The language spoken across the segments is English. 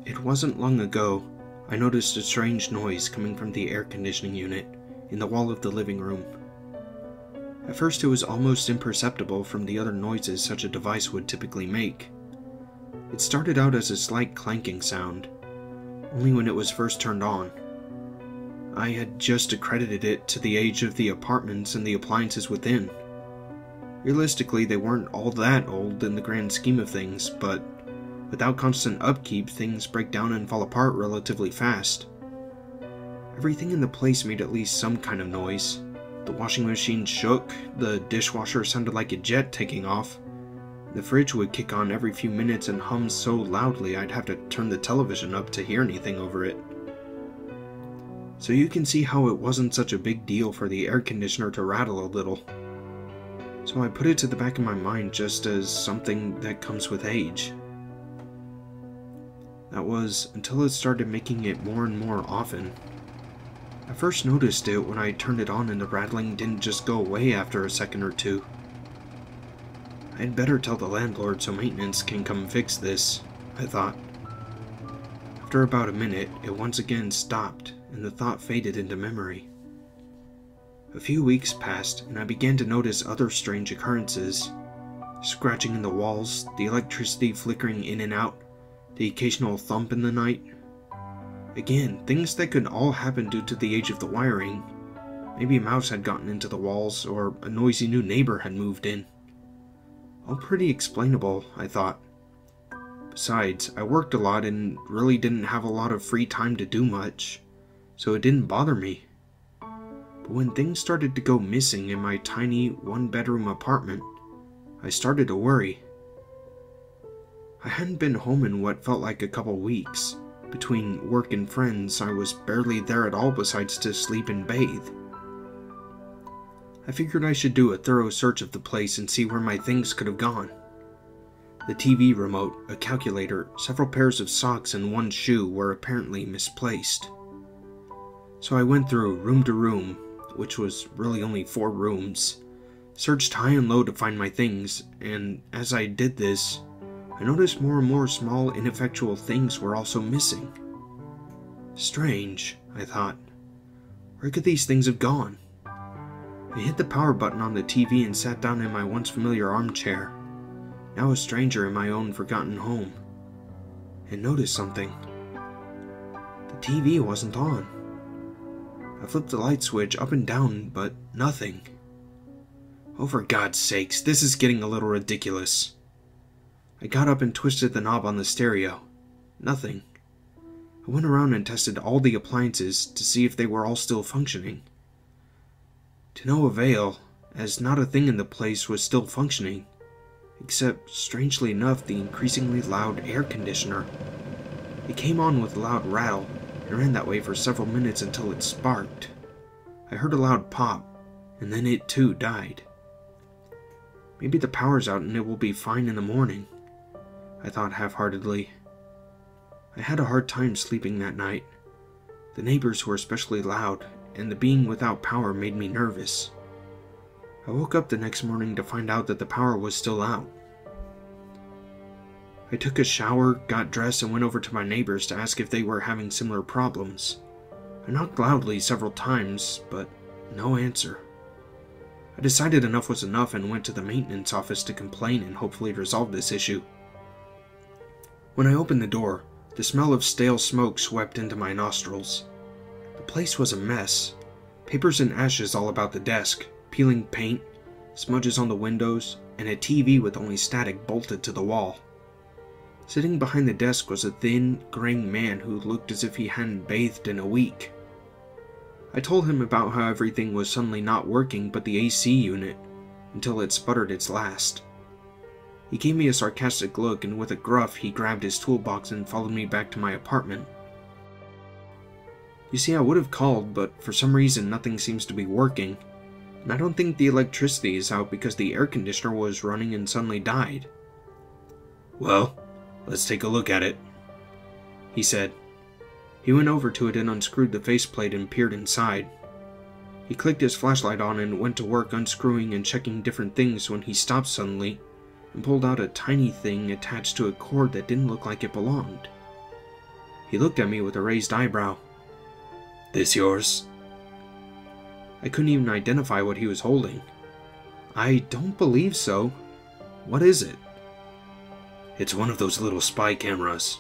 It wasn't long ago I noticed a strange noise coming from the air conditioning unit in the wall of the living room. At first it was almost imperceptible from the other noises such a device would typically make. It started out as a slight clanking sound, only when it was first turned on. I had just accredited it to the age of the apartments and the appliances within. Realistically, they weren't all that old in the grand scheme of things, but without constant upkeep, things break down and fall apart relatively fast. Everything in the place made at least some kind of noise. The washing machine shook, the dishwasher sounded like a jet taking off, the fridge would kick on every few minutes and hum so loudly I'd have to turn the television up to hear anything over it. So you can see how it wasn't such a big deal for the air conditioner to rattle a little. So I put it to the back of my mind just as something that comes with age. That was until it started making it more and more often. I first noticed it when I turned it on and the rattling didn't just go away after a second or two. I'd better tell the landlord so maintenance can come fix this, I thought. After about a minute, it once again stopped, and the thought faded into memory. A few weeks passed, and I began to notice other strange occurrences. Scratching in the walls, the electricity flickering in and out, the occasional thump in the night. Again, things that could all happen due to the age of the wiring. Maybe a mouse had gotten into the walls, or a noisy new neighbor had moved in. All pretty explainable, I thought. Besides, I worked a lot and really didn't have a lot of free time to do much, so it didn't bother me. But when things started to go missing in my tiny one-bedroom apartment, I started to worry. I hadn't been home in what felt like a couple weeks. Between work and friends, I was barely there at all besides to sleep and bathe. I figured I should do a thorough search of the place and see where my things could have gone. The TV remote, a calculator, several pairs of socks, and one shoe were apparently misplaced. So I went through room to room, which was really only 4 rooms, searched high and low to find my things, and as I did this, I noticed more and more small, ineffectual things were also missing. Strange, I thought. Where could these things have gone? I hit the power button on the TV and sat down in my once familiar armchair, now a stranger in my own forgotten home, and noticed something. The TV wasn't on. I flipped the light switch up and down, but nothing. Oh, for God's sakes, this is getting a little ridiculous. I got up and twisted the knob on the stereo. Nothing. I went around and tested all the appliances to see if they were all still functioning. To no avail, as not a thing in the place was still functioning, except, strangely enough, the increasingly loud air conditioner. It came on with a loud rattle, and ran that way for several minutes until it sparked. I heard a loud pop, and then it too died. Maybe the power's out and it will be fine in the morning, I thought half-heartedly. I had a hard time sleeping that night. The neighbors were especially loud, and the being without power made me nervous. I woke up the next morning to find out that the power was still out. I took a shower, got dressed, and went over to my neighbors to ask if they were having similar problems. I knocked loudly several times, but no answer. I decided enough was enough and went to the maintenance office to complain and hopefully resolve this issue. When I opened the door, the smell of stale smoke swept into my nostrils. The place was a mess. Papers and ashes all about the desk, peeling paint, smudges on the windows, and a TV with only static bolted to the wall. Sitting behind the desk was a thin, graying man who looked as if he hadn't bathed in a week. I told him about how everything was suddenly not working but the AC unit, until it sputtered its last. He gave me a sarcastic look, and with a gruff, he grabbed his toolbox and followed me back to my apartment. You see, I would have called, but for some reason nothing seems to be working, and I don't think the electricity is out because the air conditioner was running and suddenly died. Well, let's take a look at it, he said. He went over to it and unscrewed the faceplate and peered inside. He clicked his flashlight on and went to work unscrewing and checking different things when he stopped suddenly and pulled out a tiny thing attached to a cord that didn't look like it belonged. He looked at me with a raised eyebrow. "This yours?" I couldn't even identify what he was holding. "I don't believe so. What is it?" "It's one of those little spy cameras.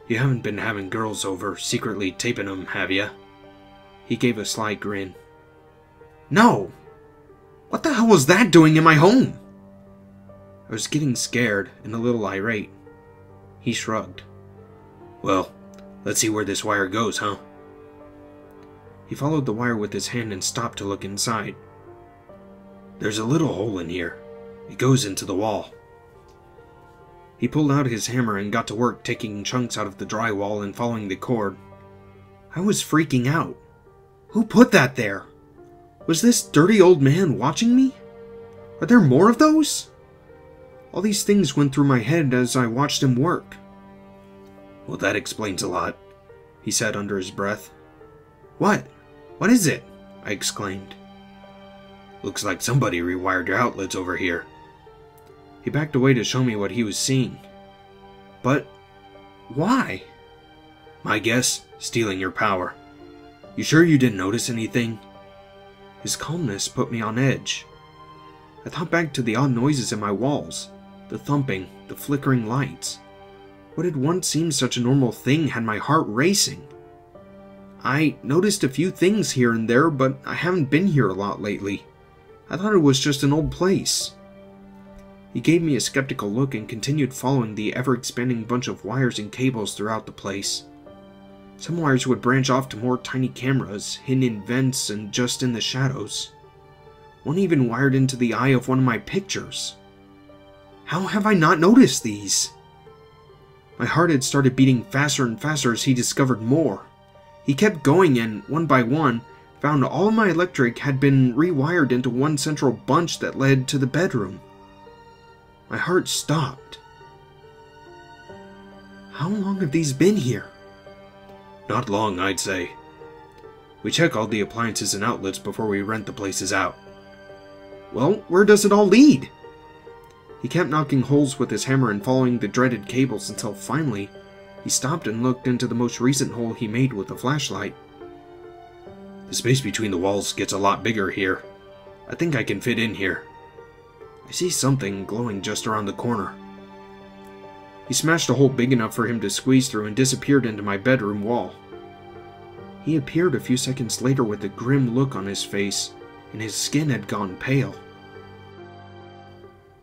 You haven't been having girls over secretly taping them, have ya?" He gave a sly grin. "No! What the hell was that doing in my home?" I was getting scared and a little irate. He shrugged. "Well, let's see where this wire goes, huh?" He followed the wire with his hand and stopped to look inside. "There's a little hole in here. It goes into the wall." He pulled out his hammer and got to work taking chunks out of the drywall and following the cord. I was freaking out. Who put that there? Was this dirty old man watching me? Are there more of those? All these things went through my head as I watched him work. "Well, that explains a lot," he said under his breath. "What? What is it?" I exclaimed. "Looks like somebody rewired your outlets over here." He backed away to show me what he was seeing. "But why?" "My guess, stealing your power. You sure you didn't notice anything?" His calmness put me on edge. I thought back to the odd noises in my walls, the thumping, the flickering lights. What had once seemed such a normal thing had my heart racing. I noticed a few things here and there, but I haven't been here a lot lately. I thought it was just an old place. He gave me a skeptical look and continued following the ever-expanding bunch of wires and cables throughout the place. Some wires would branch off to more tiny cameras, hidden in vents and just in the shadows. One even wired into the eye of one of my pictures. How have I not noticed these? My heart had started beating faster and faster as he discovered more. He kept going and, one by one, found all of my electric had been rewired into one central bunch that led to the bedroom. My heart stopped. How long have these been here? Not long, I'd say. We check all the appliances and outlets before we rent the places out. Well, where does it all lead? He kept knocking holes with his hammer and following the dreaded cables until finally, he stopped and looked into the most recent hole he made with a flashlight. The space between the walls gets a lot bigger here. I think I can fit in here. I see something glowing just around the corner. He smashed a hole big enough for him to squeeze through and disappeared into my bedroom wall. He appeared a few seconds later with a grim look on his face, and his skin had gone pale.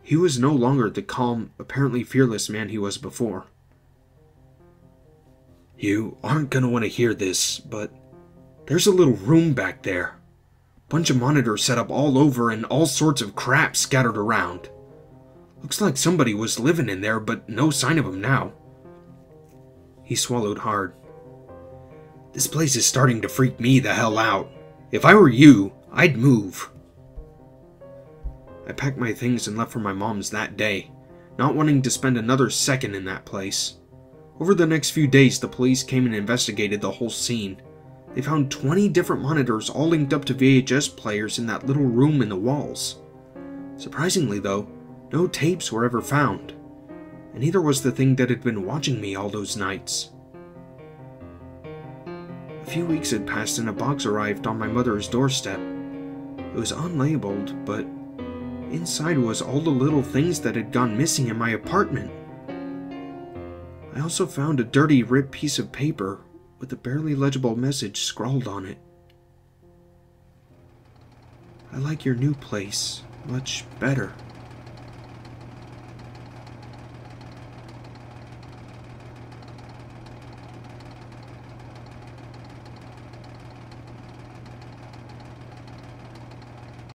He was no longer the calm, apparently fearless man he was before. You aren't gonna want to hear this, but there's a little room back there. Bunch of monitors set up all over and all sorts of crap scattered around. Looks like somebody was living in there, but no sign of him now. He swallowed hard. This place is starting to freak me the hell out. If I were you, I'd move. I packed my things and left for my mom's that day, not wanting to spend another second in that place. Over the next few days, the police came and investigated the whole scene. They found 20 different monitors all linked up to VHS players in that little room in the walls. Surprisingly though, no tapes were ever found, and neither was the thing that had been watching me all those nights. A few weeks had passed and a box arrived on my mother's doorstep. It was unlabeled, but inside was all the little things that had gone missing in my apartment. I also found a dirty, ripped piece of paper with a barely legible message scrawled on it. I like your new place much better.